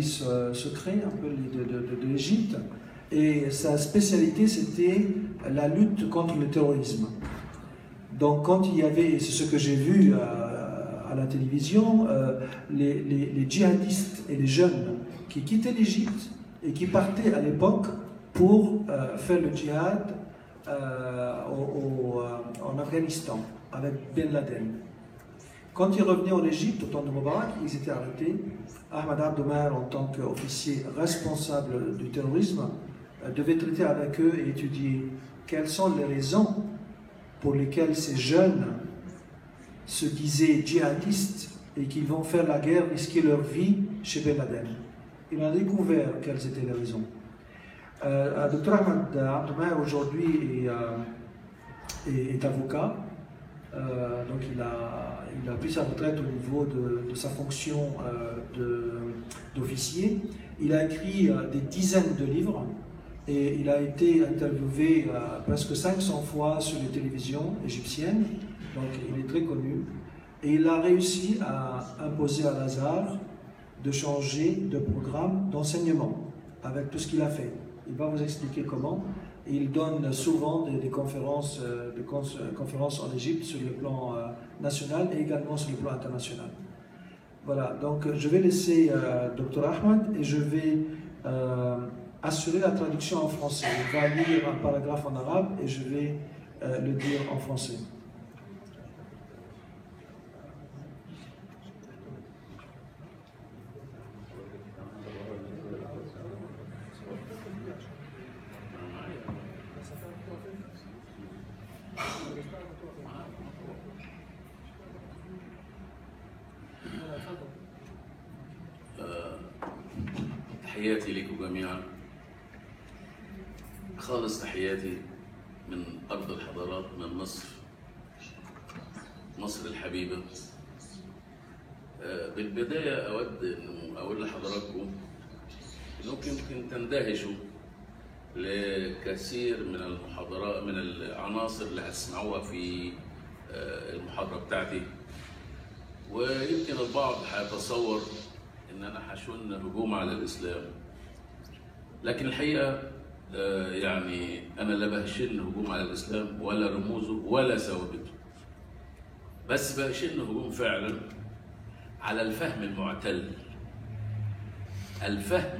services secrets un peu de l'Égypte, et sa spécialité c'était la lutte contre le terrorisme. Donc quand il y avait, c'est ce que j'ai vu à la télévision, les djihadistes et les jeunes qui quittaient l'Égypte et qui partaient à l'époque pour faire le djihad en Afghanistan avec Ben Laden. Quand ils revenaient en Égypte au temps de Moubarak, ils étaient arrêtés. Ahmad Abd Omer, en tant qu'officier responsable du terrorisme, devait traiter avec eux et étudier quelles sont les raisons pour lesquelles ces jeunes se disaient djihadistes et qu'ils vont faire la guerre, risquer leur vie chez Ben Laden. Il a découvert quelles étaient les raisons. Dr Ahmad Abd Omer aujourd'hui est avocat. Donc il a pris sa retraite au niveau de sa fonction d'officier. Il a écrit des dizaines de livres et il a été interviewé presque 500 fois sur les télévisions égyptiennes, donc il est très connu. Et il a réussi à imposer à Al-Azhar de changer de programme d'enseignement avec tout ce qu'il a fait. Il va vous expliquer comment. Il donne souvent des conférences en Égypte sur le plan national et également sur le plan international. Voilà, donc je vais laisser Dr Ahmad et je vais assurer la traduction en français. Il va lire un paragraphe en arabe et je vais le dire en français. تحياتي لكم جميعا. خالص تحياتي من أرض الحضارات، من مصر الحبيبة. بالبداية أود أن أقول لحضراتكم أنكم يمكن تندهشوا لكثير من المحاضرات، من العناصر اللي هتسمعوها في المحاضرة بتاعتي، ويمكن البعض هيتصور إن أنا هشن هجوم على الإسلام، لكن الحقيقة يعني أنا لا بهشن هجوم على الإسلام ولا رموزه ولا ثوابته، بس بهشن هجوم فعلا على الفهم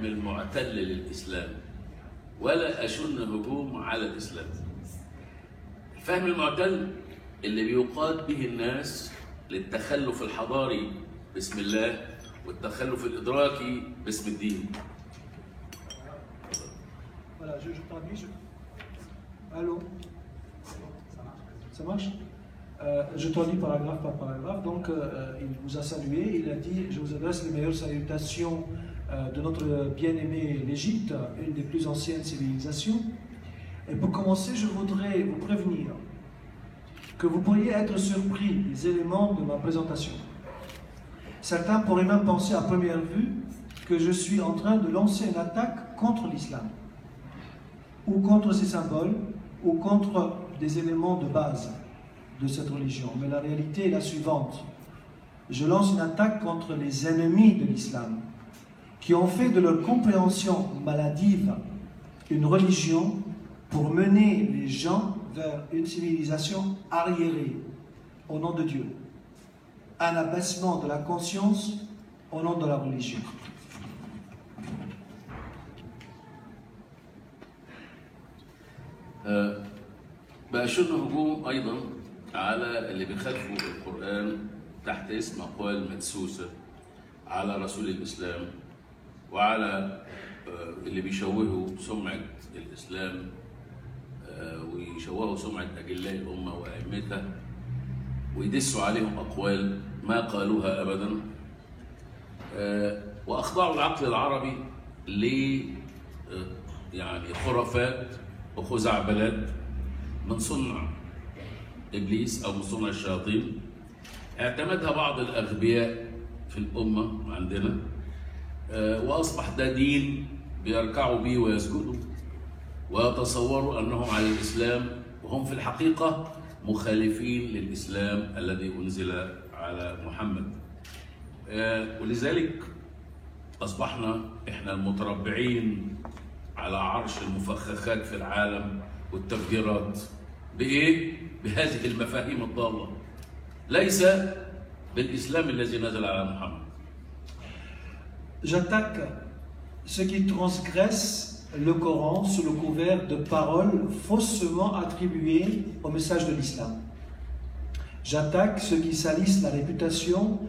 المعتل للإسلام، ولا أشن هجوم على الإسلام. الفهم المعتل اللي بيقاد به الناس للتخلف الحضاري باسم الله والتخلف الإدراكي باسم الدين. Voilà, je traduis. Allô? Ça marche? Je traduis paragraphe par paragraphe. Donc, il vous a salué. Il a dit: je vous adresse les meilleures salutations de notre bien-aimé l'Égypte, une des plus anciennes civilisations. Et pour commencer, je voudrais vous prévenir que vous pourriez être surpris des éléments de ma présentation. Certains pourraient même penser à première vue que je suis en train de lancer une attaque contre l'islam, ou contre ses symboles, ou contre des éléments de base de cette religion. Mais la réalité est la suivante. Je lance une attaque contre les ennemis de l'islam, qui ont fait de leur compréhension maladive une religion pour mener les gens vers une civilisation arriérée au nom de Dieu. Un abaissement de la conscience au nom de la religion. بأشن هجوم أيضا على اللي بيخالفوا القرآن تحت اسم أقوال مدسوسة على رسول الإسلام، وعلى اللي بيشوهوا سمعة الإسلام ويشوهوا سمعة أجلاء الأمة وأئمتها ويدسوا عليهم أقوال ما قالوها أبدا، وأخضعوا العقل العربي ل يعني خرافات وخزعبلات من صنع إبليس أو من صنع الشياطين اعتمدها بعض الأغبياء في الأمة عندنا، وأصبح ده دين بيركعوا به ويسجدوا ويتصوروا أنهم على الإسلام، وهم في الحقيقة مخالفين للإسلام الذي أنزل على محمد. ولذلك أصبحنا إحنا المتربعين على عرش المفخخات في العالم والتفجيرات. بإيه؟ بهذه المفاهيم الضالة، ليس بالإسلام الذي نزل على محمد. J'attaque ceux qui transgressent le Coran sous le couvert de paroles faussement attribuées au message de l'islam. J'attaque ceux qui salissent la réputation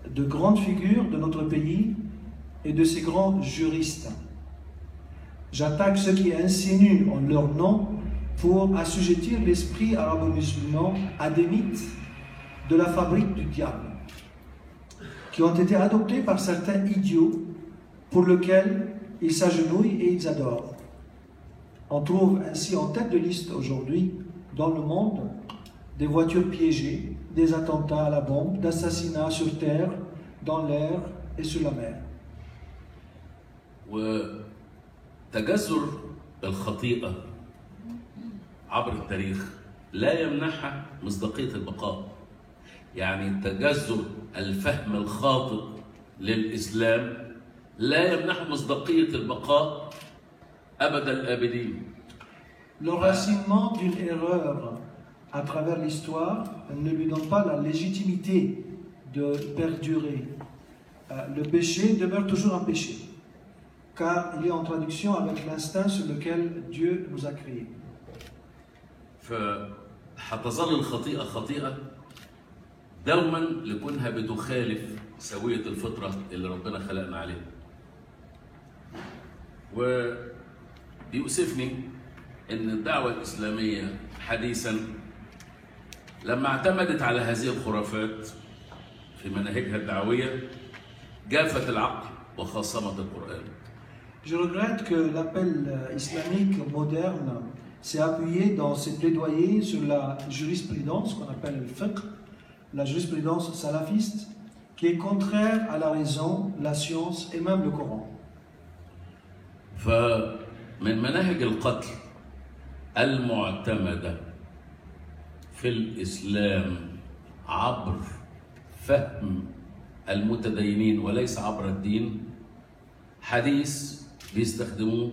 de grandes figures de notre pays et de ses grands juristes. J'attaque ceux qui insinuent en leur nom pour assujettir l'esprit arabo-musulman à des mythes de la fabrique du diable, qui ont été adoptés par certains idiots pour lesquels ils s'agenouillent et ils adorent. On trouve ainsi en tête de liste aujourd'hui, dans le monde, des voitures piégées, des attentats à la bombe, d'assassinats sur terre, dans l'air et sur la mer. وتجذر الخطيئة عبر التاريخ لا يمنحها مصداقية البقاء. يعني تجذر الفهم الخاطئ للإسلام لا يمنحه مصداقية البقاء أبد الآبدين. L'enracinement d'une erreur à travers l'histoire ne lui donne pas la légitimité de perdurer. Le péché demeure toujours un péché, car il est en traduction avec l'instinct sur lequel Dieu nous a créés. فهتظل الخطيئة خطيئة دوما لكونها بتخالف سوية الفطرة اللي ربنا خلقنا عليها. ويؤسفني ان الدعوة الإسلامية حديثا لما اعتمدت على هذه الخرافات في مناهجها الدعوية جافت العقل وخاصمت القرآن. Je regrette que l'appel islamique moderne s'est appuyé dans ses plaidoyers sur la jurisprudence qu'on appelle le fiqh, la jurisprudence salafiste, qui est contraire à la raison, la science et même le Coran. فمن مناهج القتل المعتمدة في الإسلام عبر فهم المتدينين وليس عبر الدين حديث بيستخدموه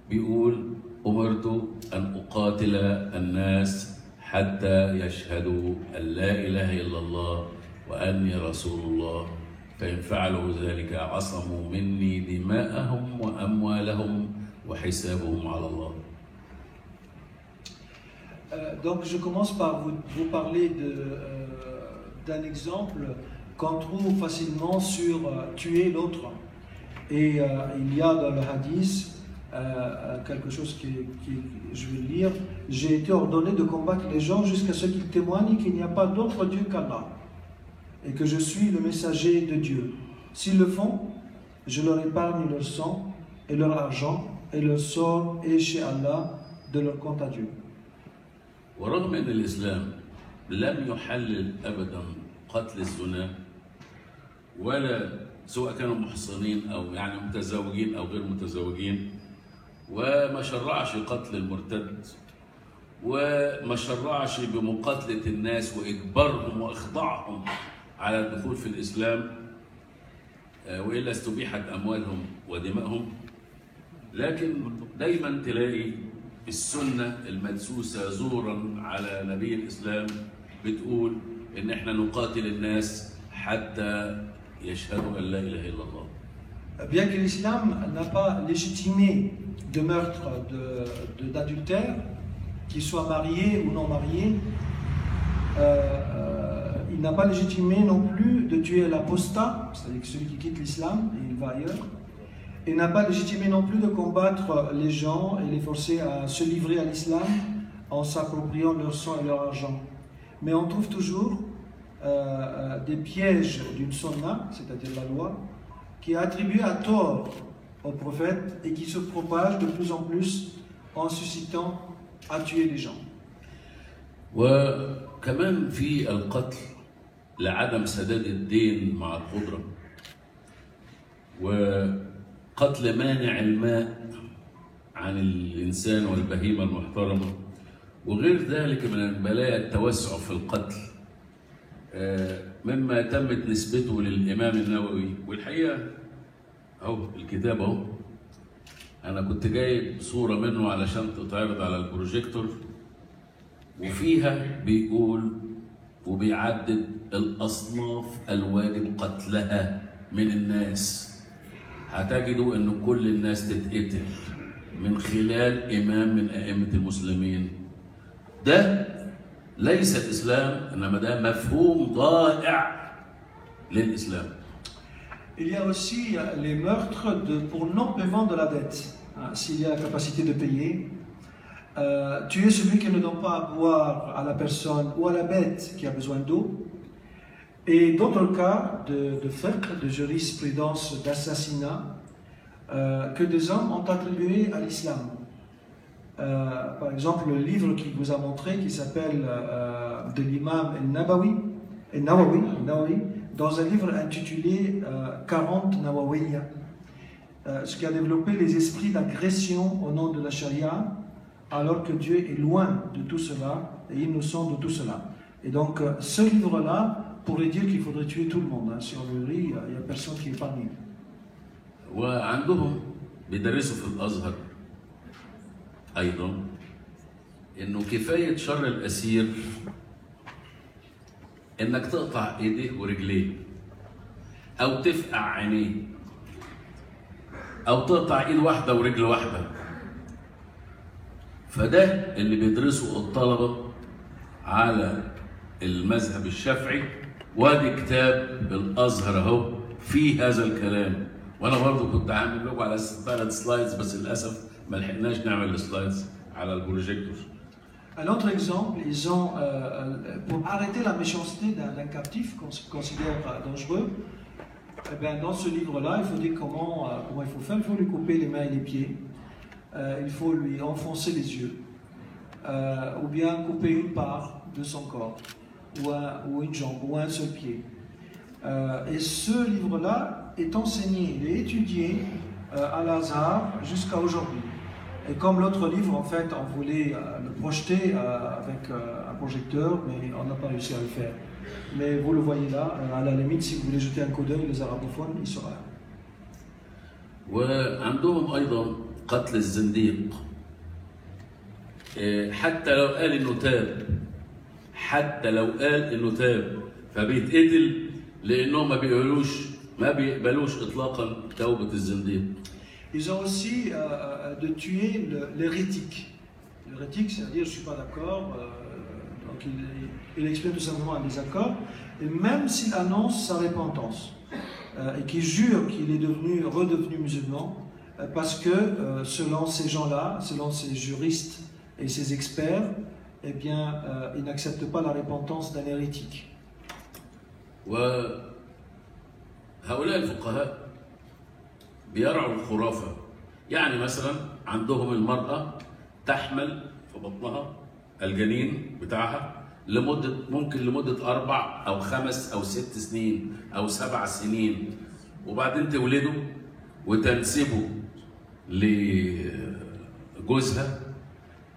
بيقول أمرت أن أقاتل الناس حتى يشهدوا أن لا إله إلا الله وأني رسول الله فإن فعلوا ذلك عصموا مني دماءهم وأموالهم وحسابهم على الله. Donc je commence par vous parler d'un exemple qu'on trouve facilement sur tuer l'autre. Et il y a dans le hadith quelque chose que je vais lire. J'ai été ordonné de combattre les gens jusqu'à ce qu'ils témoignent qu'il n'y a pas d'autre Dieu qu'Allah et que je suis le messager de Dieu. S'ils le font, je leur épargne leur sang et leur argent et leur sort est chez Allah de leur compte à Dieu. ورغم أن الإسلام لم يحلل أبدا قتل الزنا ولا سواء كانوا محصنين أو يعني متزوجين أو غير متزوجين، وما شرعش قتل المرتد وما شرعش بمقاتلة الناس وإجبارهم وإخضاعهم على الدخول في الإسلام، وإلا استبيحت أموالهم ودمائهم. لكن دايما تلاقي السنة المدسوسة زورا على نبي الإسلام بتقول إن إحنا نقاتل الناس حتى يشهدوا أن لا إله إلا الله. Bien que l'islam n'a pas légitimé de meurtre d'adultère, qu'ils soient mariés ou non mariés, il n'a pas légitimé non plus de tuer l'apostat, c'est-à-dire celui qui quitte l'islam et il va ailleurs. Il n'a pas légitimé non plus de combattre les gens et les forcer à se livrer à l'islam en s'appropriant leur sang et leur argent. Mais on trouve toujours des pièges d'une sunna, c'est-à-dire la loi, qui est attribuée à tort au prophète et qui se propage de plus en plus en suscitant à tuer les gens. وكمان في القتل لعدم سداد الدين مع القدرة وقتل مانع الماء عن الإنسان والبهيمة المحترمة وغير ذلك من البلايا التوسع في القتل مما تمت نسبته للإمام النووي. والحقيقة اهو الكتاب اهو. انا كنت جايب صوره منه علشان تتعرض على البروجيكتور، وفيها بيقول وبيعدد الاصناف الواجب قتلها من الناس. هتجدوا ان كل الناس تتقتل من خلال امام من ائمه المسلمين. ده ليس الاسلام، انما ده مفهوم ضائع للاسلام. Il y a aussi les meurtres pour non-paiement de la dette. S'il y a la capacité de payer, tuer celui qui ne donne pas à boire à la personne ou à la bête qui a besoin d'eau. Et d'autres cas de fiqh, de jurisprudence, d'assassinat que des hommes ont attribué à l'islam. Par exemple, le livre qu'il vous a montré, qui s'appelle de l'imam al-Nawawi, dans un livre intitulé 40 Nawawiyya, ce qui a développé les esprits d'agression au nom de la charia, alors que Dieu est loin de tout cela et innocent de tout cela. Et donc, ce livre-là pourrait dire qu'il faudrait tuer tout le monde. Hein. Si on le lit, il n'y a personne qui est parmi. وعندهم بيدرسوا في الازهر ايضا انه كفايه شر الاسير انك تقطع ايديه ورجليه، او تفقع عينيه، او تقطع ايد واحده ورجل واحده. فده اللي بيدرسه الطلبه على المذهب الشافعي، وادي كتاب الازهر اهو فيه هذا الكلام. وانا برضو كنت عامل لكم على 3 سلايدز، بس للاسف ما لحقناش نعمل السلايدز على البروجيكتور. Un autre exemple, ils ont, pour arrêter la méchanceté d'un captif qu'on considère dangereux, eh bien, dans ce livre-là, il faut dire comment il faut faire. Il faut lui couper les mains et les pieds, il faut lui enfoncer les yeux, ou bien couper une part de son corps, ou une jambe, ou un seul pied. Et ce livre-là est enseigné, il est étudié à l'Azhar jusqu'à aujourd'hui. Et comme l'autre livre, en fait, on voulait le projeter avec un projecteur, mais on n'a pas réussi à le faire. Mais vous le voyez là, à la limite, si vous voulez jeter un coup d'œil, les arabophones, ils seraient là. وعندهم ايضا قتل الزنديق. حتى لو قال انه تاب، حتى لو قال انه تاب فبيتقتل، لانهم ما بيقبلوش اطلاقا توبه الزنديق. Ils ont aussi de tuer l'hérétique. L'hérétique, c'est-à-dire je ne suis pas d'accord, donc il exprime tout simplement un désaccord, et même s'il annonce sa repentance, et qu'il jure qu'il est redevenu musulman, parce que selon ces gens-là, selon ces juristes et ces experts, eh bien, ils n'acceptent pas la repentance d'un hérétique. وهؤلاء الفقهاء بيرعوا الخرافة. يعني مثلا عندهم المرأة تحمل في بطنها الجنين بتاعها ممكن لمدة 4 أو 5 أو 6 سنين أو 7 سنين، وبعدين تولده وتنسبه لجوزها،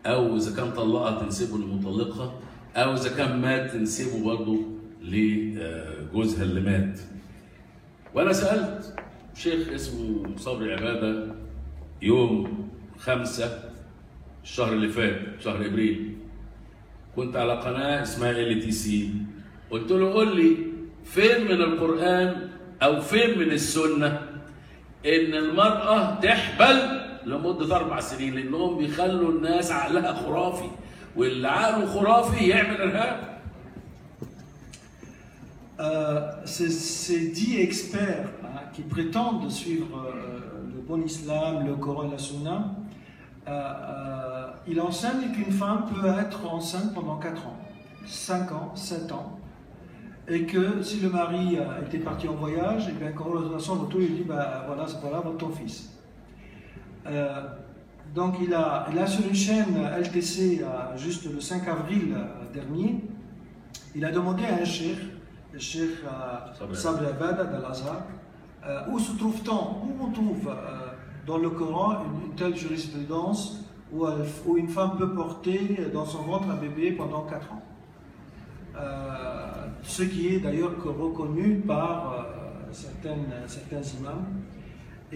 أو إذا كان طلقها تنسبه لمطلقها، أو إذا كان مات تنسبه برضه لجوزها اللي مات. وأنا سألت شيخ اسمه صبري عبادة يوم 5 الشهر اللي فات، شهر ابريل، كنت على قناه اسمها LTC، قلت له قول لي فين من القران او فين من السنه ان المراه تحبل لمده 4 سنين، لانهم بيخلوا الناس عقلها خرافي، واللي عقله خرافي يعمل ارهاب. Ces 10 experts qui prétendent suivre le bon islam, le Coran et la Sunna, il enseigne qu'une femme peut être enceinte pendant 4 ans, 5 ans, 7 ans, et que si le mari était parti en voyage, et bien quand le retour lui dit voilà, c'est voilà ton fils. Donc il a sur une chaîne LTC juste le 5 avril dernier, il a demandé à un cheikh, le cheikh Sabri Abada d'Al-Azhar, où se trouve-t-on, où on trouve dans le Coran une telle jurisprudence où une femme peut porter dans son ventre un bébé pendant 4 ans. Ce qui est d'ailleurs reconnu par certains imams.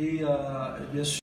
Et bien sûr,